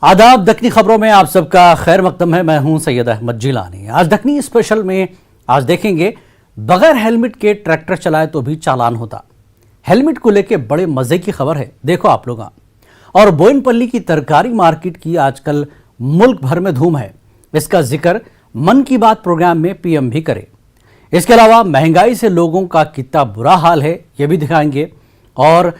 आदाब। दखनी खबरों में आप सबका खैर मकदम है। मैं हूं सैयद अहमद जिलानी। आज दखनी स्पेशल में आज देखेंगे बगैर हेलमेट के ट्रैक्टर चलाए तो भी चालान होता। हेलमेट को लेके बड़े मजे की खबर है, देखो आप लोग। और बोयनपल्ली की तरकारी मार्केट की आजकल मुल्क भर में धूम है। इसका जिक्र मन की बात प्रोग्राम में पीएम भी करे। इसके अलावा महंगाई से लोगों का कितना बुरा हाल है ये भी दिखाएंगे। और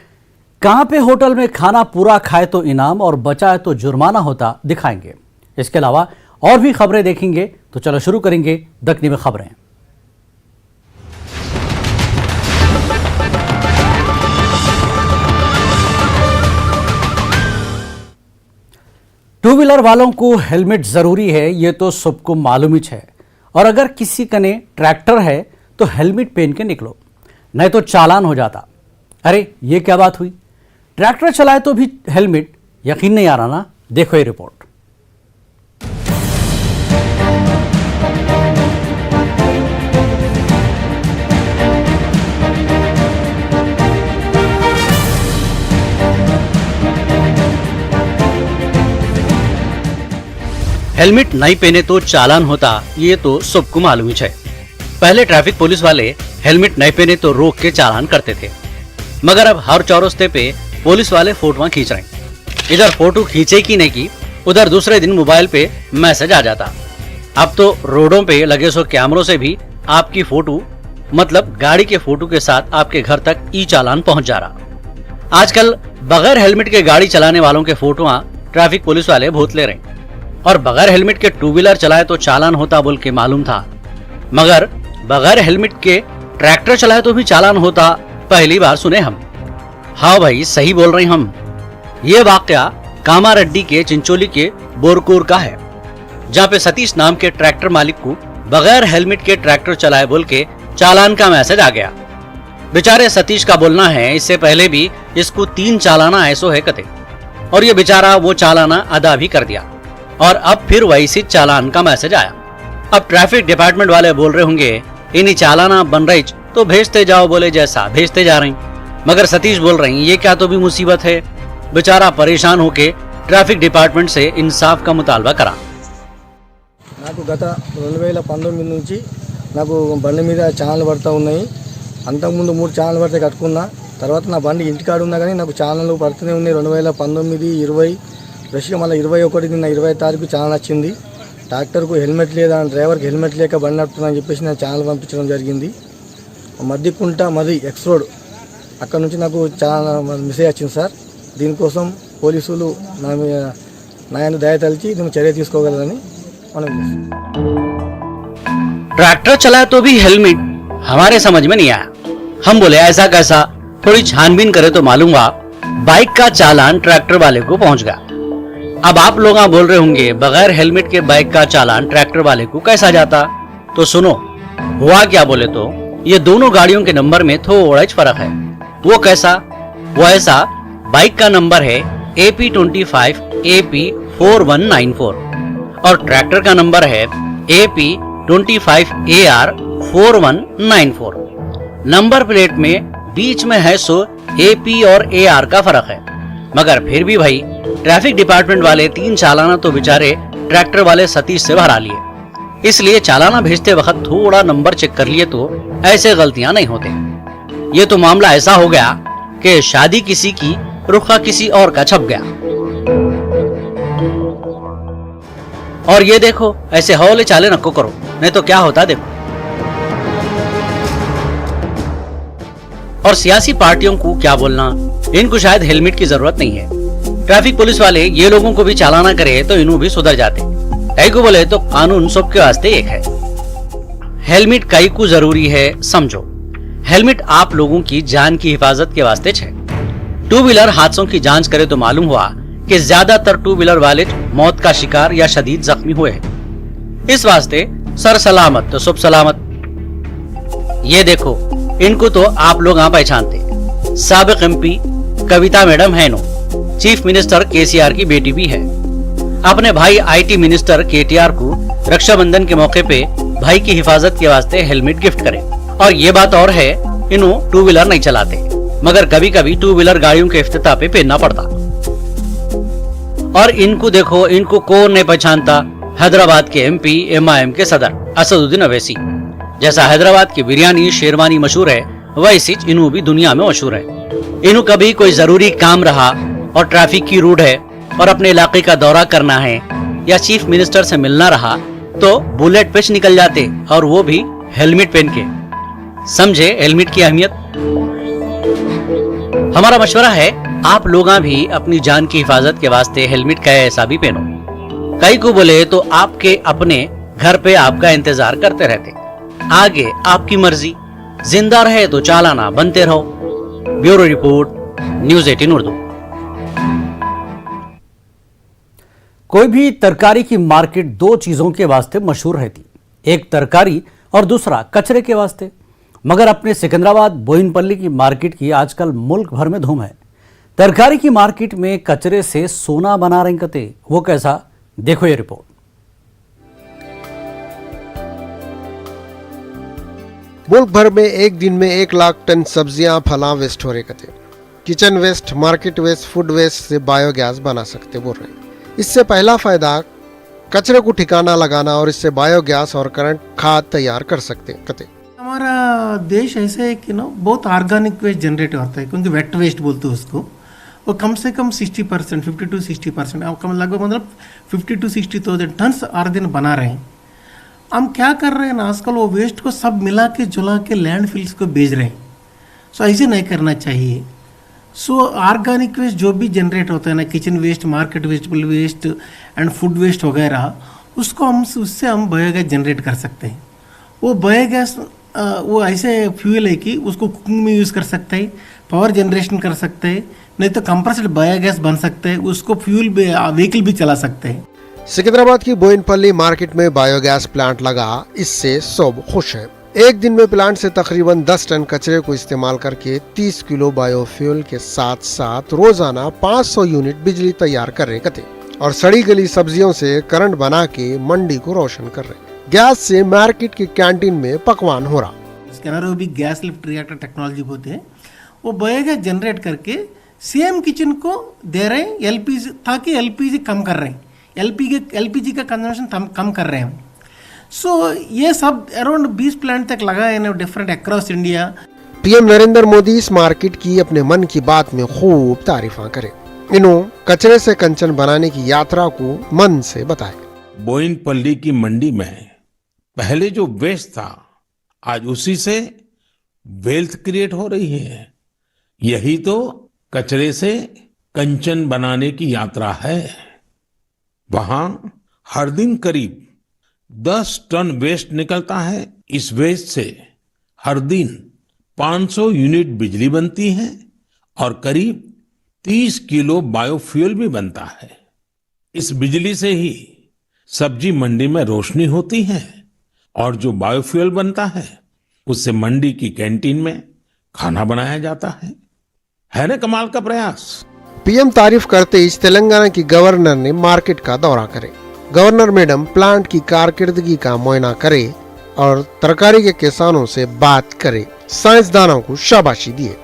कहां पे होटल में खाना पूरा खाए तो इनाम और बचाए तो जुर्माना होता दिखाएंगे। इसके अलावा और भी खबरें देखेंगे। तो चलो शुरू करेंगे दखनी में खबरें। टू व्हीलर वालों को हेलमेट जरूरी है, ये तो सबको मालूम ही है। और अगर किसी कने ट्रैक्टर है तो हेलमेट पहन के निकलो, नहीं तो चालान हो जाता। अरे ये क्या बात हुई, ट्रैक्टर चलाए तो भी हेलमेट? यकीन नहीं आ रहा ना? देखो ये रिपोर्ट। हेलमेट नहीं पहने तो चालान होता, ये तो सबको मालूम ही है। पहले ट्रैफिक पुलिस वाले हेलमेट नहीं पहने तो रोक के चालान करते थे, मगर अब हर चौरास्ते पे पुलिस वाले फोटोआं खींच रहे हैं। इधर फोटो खींचे की नहीं की, उधर दूसरे दिन मोबाइल पे मैसेज आ जाता। अब तो रोडों पे लगे सो कैमरों से भी आपकी फोटो, मतलब गाड़ी के फोटो के साथ आपके घर तक ई चालान पहुंच जा रहा। आजकल बगैर हेलमेट के गाड़ी चलाने वालों के फोटोआं ट्रैफिक पुलिस वाले भूत ले रहे हैं। और बगैर हेलमेट के टू व्हीलर चलाए तो चालान होता बोल के मालूम था, मगर बगैर हेलमेट के ट्रैक्टर चलाए तो भी चालान होता पहली बार सुने हम। हाँ भाई, सही बोल रहे हैं हम। ये वाकया कामारेड्डी के चिंचोली के बोरकूर का है, जहाँ पे सतीश नाम के ट्रैक्टर मालिक को बगैर हेलमेट के ट्रैक्टर चलाए बोल के चालान का मैसेज आ गया। बेचारे सतीश का बोलना है इससे पहले भी इसको 3 चालाना ऐसो है कते, और ये बेचारा वो चालाना अदा भी कर दिया और अब फिर वैसी चालान का मैसेज आया। अब ट्रैफिक डिपार्टमेंट वाले बोल रहे होंगे इन्हीं चालाना बन रही तो भेजते जाओ, बोले जैसा भेजते जा रहे हैं। मगर सतीश बोल रही ये क्या तो भी मुसीबत है। बेचारा परेशान होके ट्रैफिक डिपार्टमेंट से इंसाफ का मुतालबा करा। నాకు గత 2019 నుంచి నాకు బండి మీద ఛానల్ పడతా ఉన్నాయి। అంతకుముందు 3 ఛానల్ పడితే కట్టుకున్నా, తర్వాత నా బండి ఇంటికాడ ఉన్నా కానీ నాకు ఛానల్ పడుతూనే ఉన్నాయి। 2019, 20 ఫ్రెష్గా మళ్ళీ 21 నిన్న 20 తారీఖు ఛానల్ వచ్చింది। ట్రాక్టర్కు హెల్మెట్ లేదా, డ్రైవర్కి హెల్మెట్ లేక బండి నడుపుతున్నా అని చెప్పేసి నేను ఛానల్ పంపించడం జరిగింది। మద్దికుంట మది ఎక్స్ రోడ్ అక్కడ నుంచి నాకు చాలా మెసేజ్ వచ్చింది సార్। దీనికోసం పోలీసులు నాయన దయ తలిచి దీన్ని చర్య తీసుకోగలరని మనం। ट्रैक्टर चलाए तो भी हेलमेट हमारे समझ में नहीं आया। हम बोले ऐसा कैसा, थोड़ी छानबीन करे तो मालूम हुआ बाइक का चालान ट्रैक्टर वाले को पहुंच गया। अब आप लोग बोल रहे होंगे बगैर हेलमेट के बाइक का चालान ट्रैक्टर वाले को कैसा जाता? तो सुनो हुआ क्या। बोले तो ये दोनों गाड़ियों के नंबर में थोड़ा ही फर्क है। वो कैसा? वो ऐसा, बाइक का नंबर है AP25 AP4194 और ट्रैक्टर का नंबर है AP25 AR 4194। नंबर प्लेट में बीच में है सो AP और AR का फर्क है। मगर फिर भी भाई ट्रैफिक डिपार्टमेंट वाले 3 चालाना तो बेचारे ट्रैक्टर वाले सतीश से भरा लिए, इसलिए चालाना भेजते वक्त थोड़ा नंबर चेक कर लिए तो ऐसे गलतियां नहीं होते। ये तो मामला ऐसा हो गया कि शादी किसी की, रुखा किसी और का छप गया। और ये देखो ऐसे हौले चाले नको करो, नहीं तो क्या होता देखो। और सियासी पार्टियों को क्या बोलना, इनको शायद हेलमेट की जरूरत नहीं है। ट्रैफिक पुलिस वाले ये लोगों को भी चालाना करे तो इन्हों भी सुधर जाते। कई को बोले तो कानून सबके वास्ते एक है। हेलमेट कई को जरूरी है समझो। हेलमेट आप लोगों की जान की हिफाजत के वास्ते है। टू व्हीलर हादसों की जांच करे तो मालूम हुआ कि ज्यादातर टू व्हीलर वाले मौत का शिकार या शदीद जख्मी हुए हैं। इस वास्ते सर सलामत तो सब सलामत। ये देखो इनको तो आप लोग पहचानते। साबिक MP कविता मैडम है नो, चीफ मिनिस्टर KCR की बेटी भी है। अपने भाई IT मिनिस्टर KTR को रक्षाबंधन के मौके पे भाई की हिफाजत के वास्ते हेलमेट गिफ्ट करें। और ये बात और है, इन्हों टू व्हीलर नहीं चलाते, मगर कभी कभी टू व्हीलर गाड़ियों के इफ्तिताह पे पहनना पड़ता। और इनको देखो, इनको कौन नहीं पहचानता, हैदराबाद के एमपी एमआईएम के सदर असदुद्दीन अवैसी। जैसा हैदराबाद की बिरयानी शेरवानी मशहूर है, वैसी इनू भी दुनिया में मशहूर है। इनू कभी कोई जरूरी काम रहा और ट्रैफिक की रूट है और अपने इलाके का दौरा करना है या चीफ मिनिस्टर से मिलना रहा तो बुलेट पे निकल जाते, और वो भी हेलमेट पहन के। समझे हेलमेट की अहमियत। हमारा मशवरा है आप लोग भी अपनी जान की हिफाजत के वास्ते हेलमेट का ऐसा भी पहनो। कई को बोले तो आपके अपने घर पे आपका इंतजार करते रहते। आगे आपकी मर्जी, जिंदा रहे तो चालाना बनते रहो। Bureau report, news 18 Urdu. कोई भी तरकारी की मार्केट दो चीजों के वास्ते मशहूर रहती, एक तरकारी और दूसरा कचरे के वास्ते। मगर अपने सिकंदराबाद बोयिनपल्ली की मार्केट की आजकल मुल्क भर में धूम है। तरकारी की मार्केट में कचरे से सोना बना रहे कते, वो कैसा, देखो ये रिपोर्ट। मुल्क भर में एक दिन में 1 लाख टन सब्जियां फला वेस्ट हो रहे कते। Kitchen waste, market waste, food waste से बायोगैस बना सकते बोल रहे हैं। इससे पहला फायदा कचरे को ठिकाना लगाना और इससे बायोगैस और करंट खाद तैयार कर सकते कते। हमारा देश ऐसे है कि ना बहुत ऑर्गेनिक वेस्ट जनरेट होता है, क्योंकि वेट वेस्ट बोलते हैं उसको। वो कम से कम 60%, 50 to 60%, लगभग मतलब 50 to 60,000 टन हर दिन बना रहे हैं। हम क्या कर रहे हैं ना, आजकल वो वेस्ट को सब मिला के जुला के लैंड फिल्स को भेज रहे हैं। सो ऐसे नहीं करना चाहिए। सो ऑर्गेनिक वेस्ट जो भी जनरेट होता है ना, kitchen waste, market vegetable waste and food waste वगैरह, उसको उससे हम बायोगैस जनरेट कर सकते हैं। वो बायोगैस वो ऐसे फ्यूल है कि उसको कुकिंग में यूज़ कर सकते हैं, पावर जनरेशन कर सकते हैं, नहीं तो कंप्रेस्ड बायोगैस बन सकते हैं, उसको फ्यूल व्हीकल भी चला सकते हैं। सिकंदराबाद की बोयिनपल्ली मार्केट में बायोगैस प्लांट लगा, इससे सब खुश है। एक दिन में प्लांट से तकरीबन 10 टन कचरे को इस्तेमाल करके 30 किलो बायोफ्यूल के साथ साथ रोजाना 500 यूनिट बिजली तैयार कर रहे कते, और सड़ी गली सब्जियों से करंट बना के मंडी को रोशन कर रहे। गैस से मार्केट की कैंटीन में पकवान हो रहा। इसके अलावा भी गैस लिफ्ट रिएक्टर टेक्नोलॉजी बोलते हैं, वो बायोगैस जनरेट करके सेम किचन को दे रहे हैं एलपीजी, ताकि एलपीजी कम कर रहे हैं, एलपीजी का कंजम्पशन कम कर रहे हैं। सो ये सब अराउंड 20 प्लांट तक लगा है different across India. PM Narendra Modi इस मार्केट की अपने मन की बात में खूब तारीफा करे। इन्हों कचरे से कंचन बनाने की यात्रा को मन से बताए। बोयिनपल्ली की मंडी में पहले जो वेस्ट था, आज उसी से वेल्थ क्रिएट हो रही है। यही तो कचरे से कंचन बनाने की यात्रा है। वहां हर दिन करीब 10 टन वेस्ट निकलता है। इस वेस्ट से हर दिन 500 यूनिट बिजली बनती है और करीब 30 किलो बायोफ्यूल भी बनता है। इस बिजली से ही सब्जी मंडी में रोशनी होती है और जो बायोफ्यूल बनता है उससे मंडी की कैंटीन में खाना बनाया जाता है ना कमाल का प्रयास। पीएम तारीफ करते ही तेलंगाना की गवर्नर ने मार्केट का दौरा करे। गवर्नर मैडम प्लांट की कारकर्दगी का मुआयना करे और तरकारी के किसानों से बात करे, साइंसदानों को शाबाशी दिए।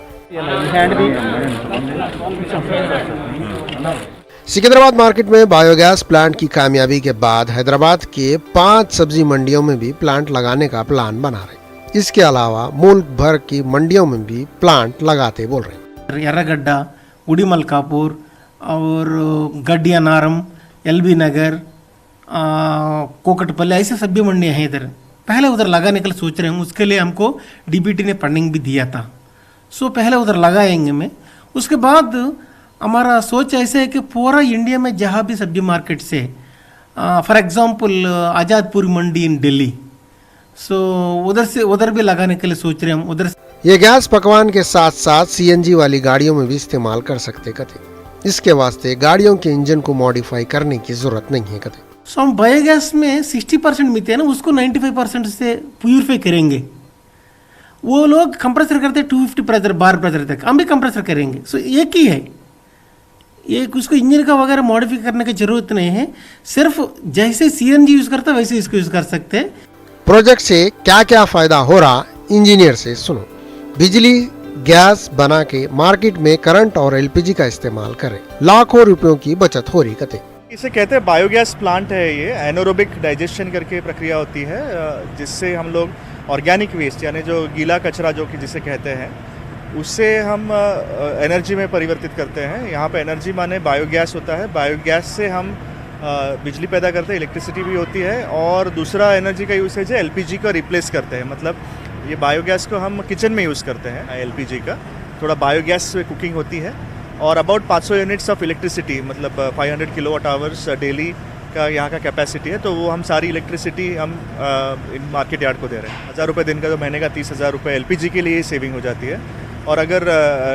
सिकंदराबाद मार्केट में बायोगैस प्लांट की कामयाबी के बाद हैदराबाद के 5 सब्जी मंडियों में भी प्लांट लगाने का प्लान बना रहे। इसके अलावा मुल्क भर की मंडियों में भी प्लांट लगाते बोल रहे। एर्रगड्डा, उड़ी मलकापुर और गड्डियानारम, एलबी नगर, कोकटपल्ली, ऐसे सब्जी मंडियाँ हैं इधर। पहले उधर लगाने के लिए सोच रहे हैं, उसके लिए हमको डीबीटी ने फंडिंग भी दिया था। सो पहले उधर लगाएंगे में, उसके बाद हमारा सोच ऐसे है कि पूरा इंडिया में जहाँ भी सब्जी मार्केट से, फॉर एग्जांपल आज़ादपुर मंडी इन दिल्ली, सो उधर भी लगाने के लिए सोच रहे हैं हम। उधर ये गैस पकवान के साथ साथ सीएनजी वाली गाड़ियों में भी इस्तेमाल कर सकते कते। इसके वास्ते गाड़ियों के इंजन को मॉडिफाई करने की जरूरत नहीं है कते। सो हम बायोगैस में 60% मीथेन है, उसको 95% से प्यूरिफाई करेंगे। वो लोग कंप्रेसर करते हैं 250 प्रेशर, बार प्रेशर तक, हम भी कंप्रेसर करेंगे। सो एक ही है, एक उसको इंजन का वगैरह मॉडिफाई करने की जरूरत नहीं है। सिर्फ जैसे सीएनजी यूज करता है वैसे इसको यूज कर सकते हैं। प्रोजेक्ट से क्या क्या फायदा हो रहा इंजीनियर से सुनो। बिजली गैस बना के मार्केट में करंट और एलपीजी का इस्तेमाल करें। लाखों रुपयों की बचत हो रही कते। इसे कहते हैं बायोगैस प्लांट है। ये एनारोबिक डाइजेशन करके प्रक्रिया होती है, जिससे हम लोग ऑर्गेनिक वेस्ट यानी जो गीला कचरा जो कि जिसे कहते हैं उससे हम एनर्जी में परिवर्तित करते हैं। यहाँ पे एनर्जी माने बायोगैस होता है। बायोगैस से हम बिजली पैदा करते हैं, इलेक्ट्रिसिटी भी होती है, और दूसरा एनर्जी का यूसेज है एलपीजी को रिप्लेस करते हैं। मतलब ये बायोगैस को हम किचन में यूज़ करते हैं, एलपीजी का थोड़ा बायोगैस से कुकिंग होती है। और अबाउट 500 यूनिट्स ऑफ इलेक्ट्रिसिटी मतलब 500 किलोवाट आवर्स डेली का यहाँ का कैपेसिटी है। तो वो हम सारी इलेक्ट्रिसिटी हम इन मार्केट यार्ड को दे रहे हैं। 1000 रुपये दिन का, तो महीने का 30,000 रुपये एलपीजी के लिए सेविंग हो जाती है। और अगर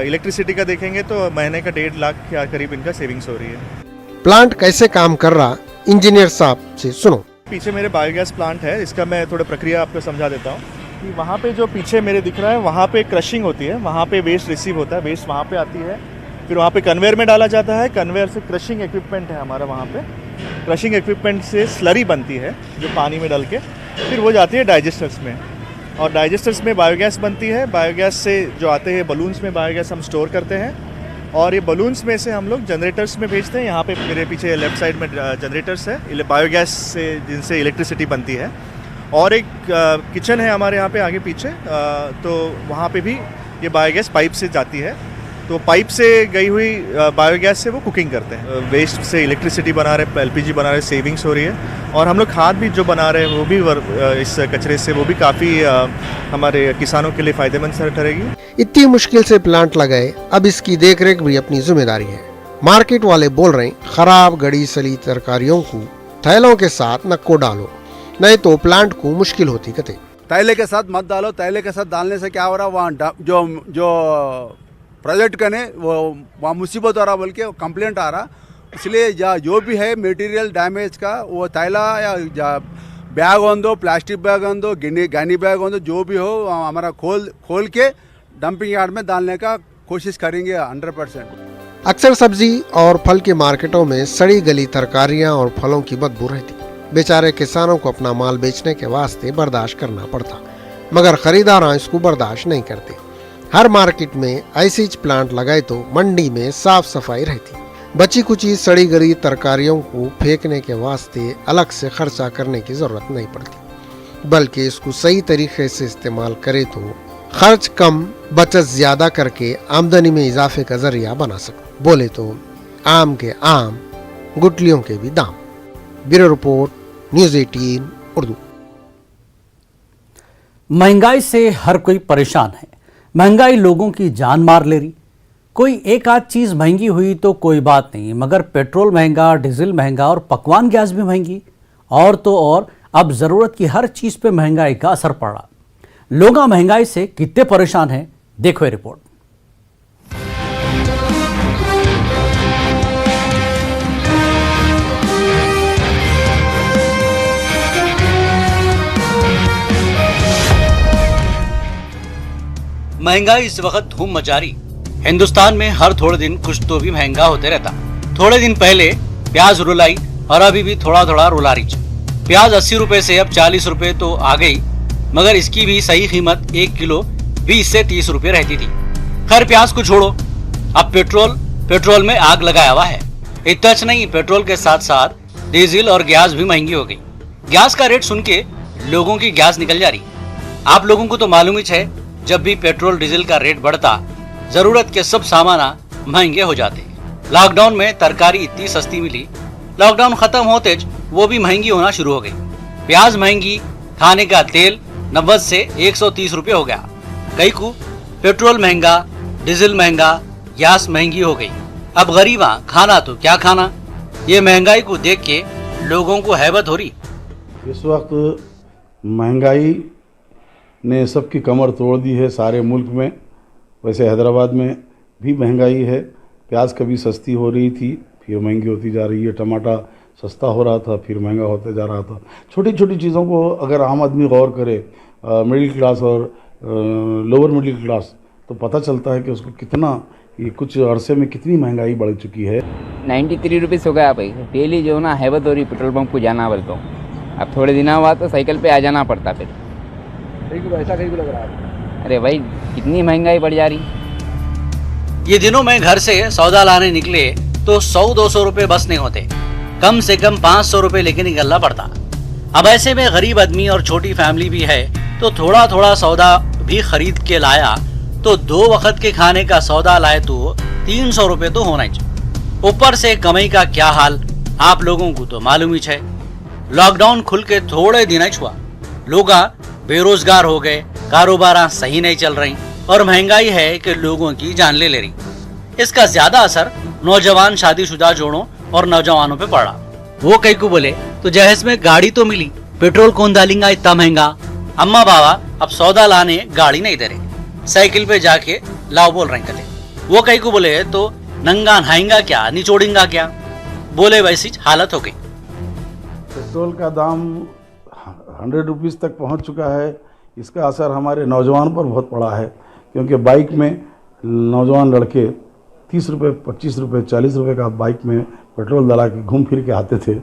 इलेक्ट्रिसिटी का देखेंगे तो महीने का 1.5 लाख के करीब इनका सेविंग्स हो रही है। प्लांट कैसे काम कर रहा, इंजीनियर साहब से सुनो। पीछे मेरे बायोगैस प्लांट है, इसका मैं थोड़ा प्रक्रिया आपको समझा देता हूँ कि वहाँ पे जो पीछे मेरे दिख रहा है वहाँ पे क्रशिंग होती है, वहाँ पे वेस्ट रिसीव होता है, वेस्ट वहाँ पे आती है, फिर वहाँ पे कन्वेयर में डाला जाता है। कन्वेयर से क्रशिंग इक्विपमेंट है हमारा, वहाँ पे क्रशिंग इक्विपमेंट से स्लरी बनती है जो पानी में डाल के, फिर वो जाती है डाइजेस्टर्स में, और डाइजेस्टर्स में बायोगैस बनती है। बायोगैस से जो आते हैं बलून्स में बायोगैस हम स्टोर करते हैं, और ये बलून्स में से हम लोग जनरेटर्स में भेजते हैं। यहाँ पे मेरे पीछे लेफ्ट साइड में जनरेटर्स है बायोगैस से, जिनसे इलेक्ट्रिसिटी बनती है। और एक किचन है हमारे यहाँ पे आगे पीछे, तो वहाँ पे भी ये बायोगैस पाइप से जाती है। तो पाइप से गई हुई बायोगैस से वो कुकिंग करते हैं। वेस्ट से इलेक्ट्रिसिटी बना रहे, एलपीजी बना रहे, सेविंग्स हो रही है। और हम लोग खाद भी जो बना रहे हैं वो भी इस कचरे से, वो भी काफ़ी हमारे किसानों के लिए फ़ायदेमंद ठहरेगी। इतनी मुश्किल से प्लांट लगाए, अब इसकी देखरेख भी अपनी जिम्मेदारी है। मार्केट वाले बोल रहे हैं खराब गड़ी सली तरकारियों को थैलों के साथ नको डालो, नहीं तो प्लांट को मुश्किल होती कते। तैले के साथ मत डालो। तैले के साथ डालने से क्या हो रहा है, वहाँ जो प्रोजेक्ट करने वो वहाँ मुसीबत हो रहा बोल के कंप्लेंट आ रहा। इसलिए जो भी है मटेरियल डैमेज का, वो थैला या बैग हो दो, प्लास्टिक बैग हो दो, गनी बैग हो दो, जो भी हो हमारा खोल के डंपिंग यार्ड में डालने का कोशिश करेंगे 100%। अक्सर सब्जी और फल के मार्केटों में सड़ी गली तरकारियां और फलों की बदबू रहती। बेचारे किसानों को अपना माल बेचने के वास्ते बर्दाश्त करना पड़ता, मगर खरीदार इसको बर्दाश्त नहीं करते। हर मार्केट में ऐसी प्लांट लगाए तो मंडी में साफ सफाई रहती। बची कुची सड़ी गली तरकारियों को फेंकने के वास्ते अलग से खर्चा करने की जरूरत नहीं पड़ती, बल्कि इसको सही तरीके से इस्तेमाल करे तो खर्च कम बचत ज्यादा करके आमदनी में इजाफे का जरिया बना सकते। बोले तो आम के आम, गुटलियों के भी दाम। Bureau report, news 18 Urdu. महंगाई से हर कोई परेशान है। महंगाई लोगों की जान मार ले रही। कोई एक आध चीज महंगी हुई तो कोई बात नहीं, मगर पेट्रोल महंगा, डीजल महंगा और पकवान गैस भी महंगी। और तो और अब जरूरत की हर चीज पे महंगाई का असर पड़ रहा। लोग महंगाई से कितने परेशान हैं, देखो ये रिपोर्ट। महंगाई इस वक्त धूम मचा रही। हिंदुस्तान में हर थोड़े दिन कुछ तो भी महंगा होते रहता। थोड़े दिन पहले प्याज रुलाई और अभी भी थोड़ा थोड़ा रुला रही। प्याज 80 रुपए से अब 40 रुपए तो आ गई, मगर इसकी भी सही कीमत 1 किलो 20 से 30 रुपए रहती थी। खैर प्याज को छोड़ो, अब पेट्रोल में आग लगाया हुआ है। इतना नहीं, पेट्रोल के साथ साथ डीजल और गैस भी महंगी हो गई। गैस का रेट सुन के लोगों की गैस निकल जा रही। आप लोगों को तो मालूम ही है, जब भी पेट्रोल डीजल का रेट बढ़ता, जरूरत के सब सामान महंगे हो जाते। लॉकडाउन में तरकारी इतनी सस्ती मिली, लॉकडाउन खत्म होते वो भी महंगी होना शुरू हो गई। प्याज महंगी, खाने का तेल 90 से 130 रुपए हो गया। कई को पेट्रोल महंगा, डीजल महंगा, गैस महंगी हो गई। अब गरीबा खाना तो क्या खाना। ये महंगाई को देख के लोगों को हैबत हो रही। इस वक्त महंगाई ने सबकी कमर तोड़ दी है सारे मुल्क में। वैसे हैदराबाद में भी महंगाई है। प्याज कभी सस्ती हो रही थी, फिर महंगी होती जा रही है। टमाटर सस्ता हो रहा था, फिर महंगा होता जा रहा था। छोटी छोटी चीज़ों को अगर आम आदमी गौर करे, मिडिल क्लास और लोअर मिडिल क्लास, तो पता चलता है कि उसको कितना, ये कुछ अरसे में कितनी महंगाई बढ़ चुकी है। 93 रुपीज़ हो गया भाई। डेली जो ना हैबत हो रही पेट्रोल पंप को जाना बोल तो। अब थोड़े दिनों बाद तो साइकिल पे आ जाना पड़ता। फिर ऐसा कहीं को लग रहा है अरे भाई कितनी महंगाई बढ़ जा रही। ये दिनों में घर से सौदा लाने निकले तो 100-200 रुपए बस नहीं होते, कम से कम 500 रुपए लेके निकलना पड़ता। अब ऐसे में गरीब आदमी और छोटी फैमिली भी है तो थोड़ा थोड़ा सौदा भी खरीद के लाया तो 2 वक्त के खाने का सौदा लाए तो 300 रुपए तो होना ही चाहिए। ऊपर से कमाई का क्या हाल आप लोगों को तो मालूम ही है। लॉकडाउन खुल के थोड़े दिन ही हुआ, लोग बेरोजगार हो गए, कारोबार सही नहीं चल रही और महंगाई है कि लोगों की जान ले रही। इसका ज्यादा असर नौजवान शादीशुदा जोड़ों और नौजवानों पे पड़ा। वो कई को बोले तो जहेज में गाड़ी तो मिली, पेट्रोल कौन डालेगा इतना महंगा। अम्मा बाबा अब सौदा लाने गाड़ी नहीं दे रहे, साइकिल पे जाके लाओ बोल रहे कते। वो कई को बोले तो नंगा नहाएंगा क्या, निचोड़ेंगा क्या, बोले वैसी हालत हो गई। पेट्रोल का दाम 100 रुपीज़ तक पहुंच चुका है। इसका असर हमारे नौजवान पर बहुत पड़ा है, क्योंकि बाइक में नौजवान लड़के 30 रुपये, 25 रुपये, 40 रुपये का बाइक में पेट्रोल डला के घूम फिर के आते थे।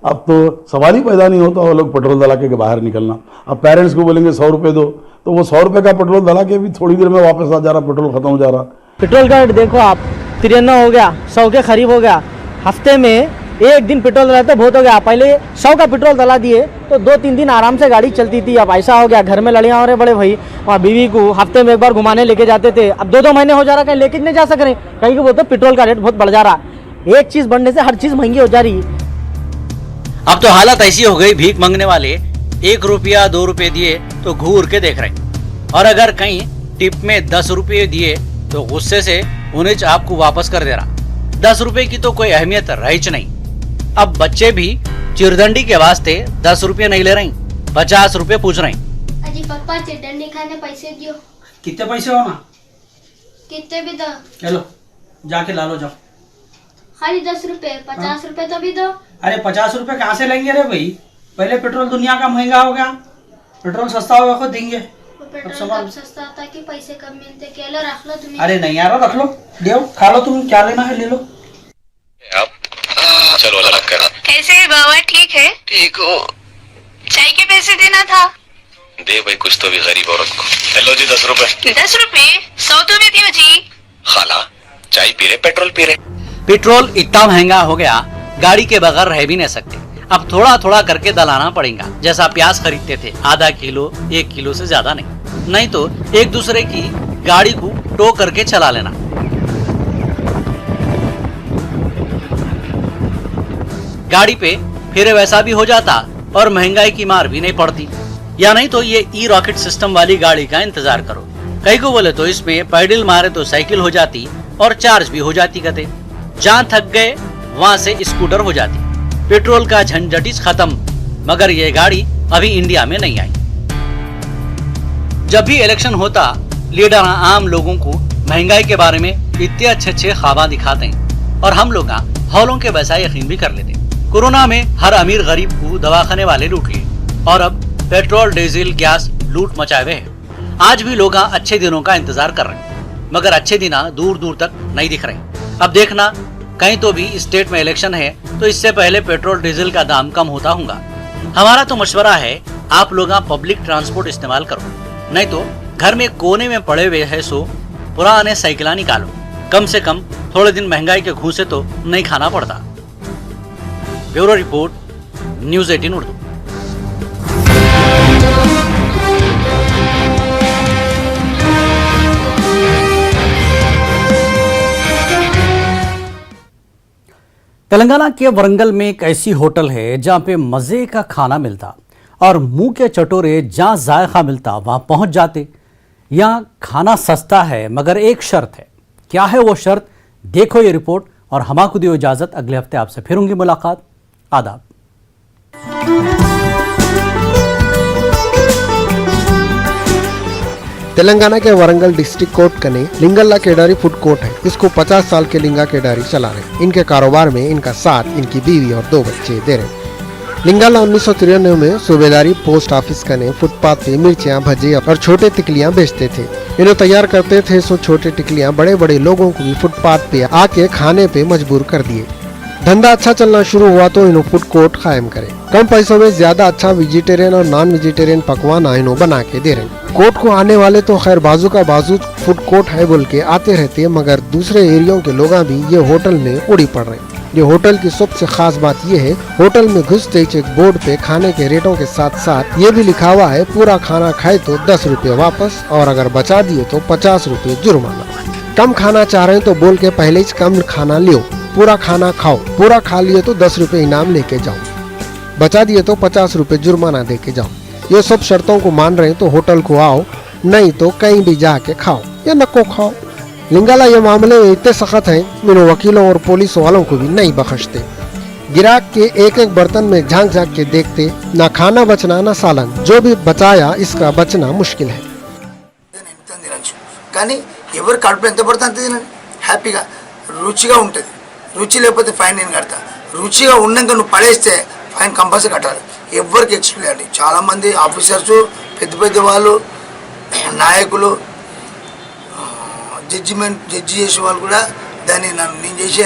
अब तो सवाल ही पैदा नहीं होता वो लोग पेट्रोल डला के बाहर निकलना। अब पेरेंट्स को बोलेंगे 100 रुपये दो तो वो 100 रुपये का पेट्रोल डला के भी थोड़ी देर में वापस आ जा रहा, पेट्रोल खत्म हो जा रहा। पेट्रोल का रेट देखो आप, 93 हो गया, 100 के करीब हो गया। हफ्ते में एक दिन पेट्रोल डलाते बहुत हो गया। पहले 100 का पेट्रोल डला दिए तो 2-3 दिन आराम से गाड़ी चलती थी। अब ऐसा हो गया, घर में लड़ियाँ हो रहे बड़े भाई और बीवी को हफ्ते में एक बार घुमाने लेके जाते थे, अब 2-2 महीने हो जा रहा, कहीं लेके नहीं जा सक रहे। कहीं को बोलते पेट्रोल का रेट बहुत बढ़ जा रहा। एक चीज बढ़ने से हर चीज महंगी हो जा रही। अब तो हालत ऐसी हो गई, भीख मांगने वाले 1 रुपया 2 रुपए दिए तो घूर के देख रहे, और अगर कहीं टिप में 10 रुपये दिए तो गुस्से से उन्हें आपको वापस कर दे रहा। 10 रुपए की तो कोई अहमियत रही नहीं। अब बच्चे भी चिरदंडी के वास्ते 10 रुपये नहीं ले रही, 50 रुपये पूछ रहे। अजी पापा चिरदंडी खाने पैसे दियो। कितने पैसे हो ना? कितने भी दो। चलो जाके ला लो, जाओ। खाली 10 रुपए, 50 रुपए तो भी दो। अरे 50 रुपए कहाँ से लेंगे रे भाई? पहले पेट्रोल दुनिया का महंगा हो गया, पेट्रोल सस्ता होगा खुद देंगे। पेट्रोल कब सस्ता था कि पैसे कम मिलते। केला रख लो तुम्हें। अरे नहीं यार, रख लो, ले खा लो, तुम क्या लेना है ले लो। चलो अलग कर। कैसे है बाबा? ठीक है। ठीक हो? चाय के पैसे देना था। दे भाई कुछ तो भी गरीब औरत को। हेलो जी 10 रुपए। 10 रुपए 100 तो भी दियो जी। खाला चाय पी रहे, पेट्रोल पी रहे। पेट्रोल इतना महंगा हो गया, गाड़ी के बगैर रह भी नहीं सकते। अब थोड़ा थोड़ा करके दलाना पड़ेगा। जैसा प्याज खरीदते थे, आधा किलो 1 किलो से ज्यादा नहीं तो एक दूसरे की गाड़ी को टो करके चला लेना। गाड़ी पे फिर वैसा भी हो जाता और महंगाई की मार भी नहीं पड़ती। या नहीं तो ये ई रॉकेट सिस्टम वाली गाड़ी का इंतजार करो। कई को बोले तो इसमें पैडल मारे तो साइकिल हो जाती और चार्ज भी हो जाती। कहते जहाँ थक गए वहाँ से स्कूटर हो जाती। पेट्रोल का झंझट खत्म। मगर ये गाड़ी अभी इंडिया में नहीं आई। जब भी इलेक्शन होता, लीडर आम लोगों को महंगाई के बारे में इतने अच्छे ख्वाब दिखाते हैं और हम लोग हौलों के वैसा यकीन भी कर लेते। कोरोना में हर अमीर गरीब को दवाखाने वाले लूट लिए और अब पेट्रोल डीजल गैस लूट मचाए हुए हैं। आज भी लोग अच्छे दिनों का इंतजार कर रहे हैं, मगर अच्छे दिन दूर दूर तक नहीं दिख रहे। अब देखना कहीं तो भी स्टेट में इलेक्शन है तो इससे पहले पेट्रोल डीजल का दाम कम होता होगा। हमारा तो मशवरा है आप लोग पब्लिक ट्रांसपोर्ट इस्तेमाल करो, नहीं तो घर में कोने में पड़े हुए है सो पुराने साइकिल निकालो। कम से कम थोड़े दिन महंगाई के घूंसे तो नहीं खाना पड़ता। Bureau report, news 18 Urdu. Telangana के वरंगल में एक ऐसी होटल है जहां पे मजे का खाना मिलता और मुंह के चटोरे जहां जायका मिलता वहां पहुंच जाते। यहां खाना सस्ता है मगर एक शर्त है। क्या है वो शर्त? देखो ये रिपोर्ट और हमाको दियो इजाजत। अगले हफ्ते आपसे फिर होंगी मुलाकात। आदाब। तेलंगाना के वरंगल डिस्ट्रिक्ट कोर्ट कने लिंगल्ला केडारी फूड कोर्ट है। इसको 50 साल के लिंगा केडारी चला रहे। इनके कारोबार में इनका साथ, इनकी बीवी और 2 बच्चे दे रहे। लिंगल्ला 1993 में सूबेदारी पोस्ट ऑफिस कने फुटपाथ पे मिर्चियाँ, भजिया और छोटे टिकलियाँ बेचते थे। इन्हें तैयार करते थे सो छोटे टिकलियाँ बड़े बड़े लोगों को भी फुटपाथ पे आके खाने पे मजबूर कर दिए। धंधा अच्छा चलना शुरू हुआ तो इन्हों फूड कोर्ट कायम करे। कम पैसों में ज्यादा अच्छा वेजिटेरियन और नॉन वेजिटेरियन पकवान इन्हों बना के दे रहे। कोर्ट को आने वाले तो खैर बाजू का बाजू फूड कोर्ट है बोल के आते रहते हैं, मगर दूसरे एरियो के लोग भी ये होटल में उड़ी पड़ रहे हैं। ये होटल की सबसे खास बात ये है, होटल में घुसते ही एक बोर्ड पे खाने के रेटों के साथ साथ ये भी लिखा हुआ है, पूरा खाना खाए तो 10 रुपये वापस, और अगर बचा दिए तो 50 रुपये जुर्माना। कम खाना चाह रहे हैं तो बोल के पहले ही कम खाना लियो, पूरा खाना खाओ, पूरा खा लिए तो 10 रुपये इनाम लेके जाओ, बचा दिए तो 50 रुपये जुर्माना दे के जाओ। ये सब शर्तों को मान रहे हैं तो होटल को आओ, नहीं तो कहीं भी जाके खाओ या नको खाओ। लिंगाला ये मामले में इतने सख्त हैं, इन वकीलों और पुलिस वालों को भी नहीं बख्शते। गिराक के एक एक बर्तन में झांक झांक के देखते, ना खाना बचना ना सालन, जो भी बचाया इसका बचना मुश्किल है। కానీ ఎవరు కడుపు ఎంత పడుతుంది అంత తినండి, హ్యాపీగా రుచిగా ఉంటుంది. రుచి లేకపోతే ఫైన్ నేను కడతా. రుచిగా ఉన్నాక నువ్వు పడేస్తే ఫైన్ కంపల్సరీ కట్టాలి. ఎవరికి ఎక్స్ప్లెయిన్ అండి. చాలామంది ఆఫీసర్స్, పెద్ద పెద్ద వాళ్ళు, నాయకులు, జడ్జి చేసే వాళ్ళు కూడా దాన్ని నేను చేసే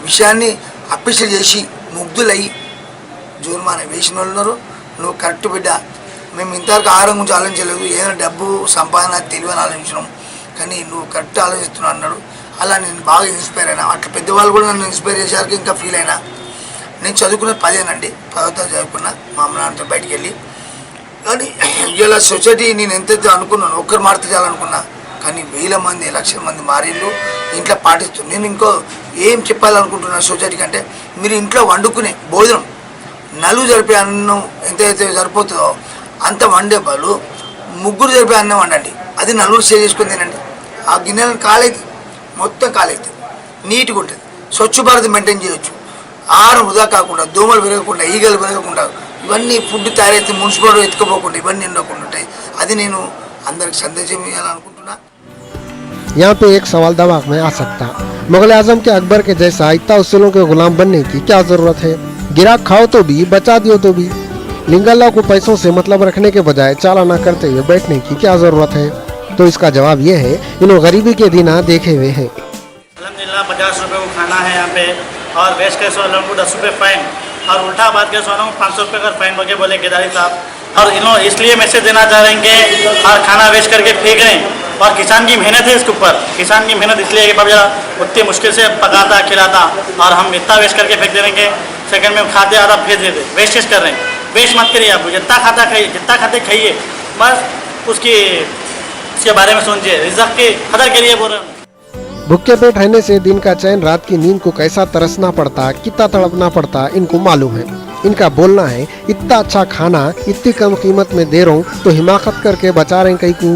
విషయాన్ని అప్రిషియేట్ చేసి ముగ్ధులయ్యి జుర్మానా వేసిన వాళ్ళు ఉన్నారు. నువ్వు కరెక్ట్ బిడ్డ, మేము ఇంతవరకు ఆహారం గురించి ఆలోచించలేదు, ఏదైనా డబ్బు సంపాదన తెలివని ఆలోచించినాం, కానీ నువ్వు కరెక్ట్ ఆలోచిస్తున్నావు అన్నాడు. అలా నేను బాగా ఇన్స్పైర్ అయినా. అట్లా పెద్దవాళ్ళు కూడా నన్ను ఇన్స్పైర్ చేసేసరికి ఇంకా ఫీల్ అయినా. నేను చదువుకున్న 10 అండి, 10వ తరగతి చదువుకున్నా మా అమ్మ నాన్నతో బయటికి వెళ్ళి. కానీ ఇలా సొసైటీ నేను ఎంతైతే అనుకున్నాను, ఒక్కరు మారితే చాలనుకున్నా, కానీ వేల మంది, లక్షల మంది మారిళ్ళు ఇంట్లో పాటిస్తున్నారు. నేను ఇంకో ఏం చెప్పాలనుకుంటున్నాను సొసైటీకి అంటే, మీరు ఇంట్లో వండుకునే భోజనం నలుగురు జరిపే అన్నం ఎంతైతే సరిపోతుందో అంత వండే బదులు ముగ్గురు జరిపే అన్నం వండండి. అది నలుగురు షేర్ చేసుకుని తినండి. ఆ గిన్నెలను కాలేదు, మొత్తం కాలేదు, నీట్గా ఉంటుంది. స్వచ్ఛ భారత్ మెయింటైన్ చేయవచ్చు. ఆహారం వృధా కాకుండా, దోమలు పెరగకుండా, ఈగలు పెరగకుండా, ఇవన్నీ ఫుడ్ తయారైతే మున్సిపల్ ఎత్తుకుపోకుండా ఇవన్నీ ఉండకుండా ఉంటాయి. అది నేను అందరికి సందేశం ఇవ్వాలనుకుంటున్నా. यहाँ पे एक सवाल दिमाग में आ सकता, मुगल आजम के अकबर के जैसा इतना उसूलों के गुलाम बनने की क्या जरूरत है? गिराक खाओ तो भी, बचा दियो तो भी। लिंगाला को पैसों से मतलब रखने के बजाय चालाना करते हुए बैठने की क्या जरूरत है? तो इसका जवाब ये है, इन्हों गरीबी के दिन देखे हुए हैं। अल्हम्दुलिल्लाह 50 रुपये को खाना है यहाँ पे, और वेस्ट केस वालों को 10 रुपये फाइन, और उल्टा बात केस वालों को 500 रुपये का फाइन बगे बोले केदारी साहब। और इन्हों इसलिए मैसेज देना चाह रहे हैं कि और खाना वेस्ट करके फेंक रहे हैं, और किसान की मेहनत है इसके ऊपर। किसान की मेहनत इसलिए कि बाबा उतनी मुश्किल से पकाता खिलाता, और हम इतना वेस्ट करके फेंक दे रहे हैं। सेकंड में खाते आधा फेंक देते, वेस्टेज कर रहे हैं। वेस्ट मत करिए, आप जितना खाता खाइए, जितना खाते खाइए, बस उसके बारे में सोचिए, रिज़्क़ की कदर करिए बोल रहे हैं। भूखे पेट रहने से दिन का चैन, रात की नींद को कैसा तरसना पड़ता, कितना तड़पना पड़ता इनको मालूम है। इनका बोलना है, इतना अच्छा खाना इतनी कम कीमत में दे रहा हूँ तो हिमाकत करके बचा रहे कहीं को,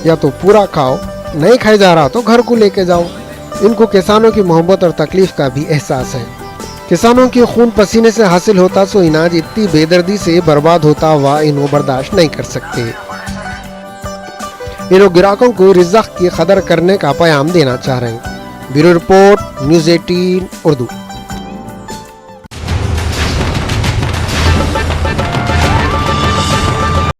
या तो पूरा खाओ, नहीं खाई जा रहा तो घर को लेके जाओ। इनको किसानों की मोहब्बत और तकलीफ का भी एहसास है। किसानों की खून पसीने से हासिल होता सो अनाज इतनी बेदर्दी से बर्बाद होता हुआ इन्हों बर्दाश्त नहीं कर सकते। इन्हों ग्राहकों को रिज़्क़ की कदर करने का पैगाम देना चाह रहे हैं। Bureau report, news 18 Urdu.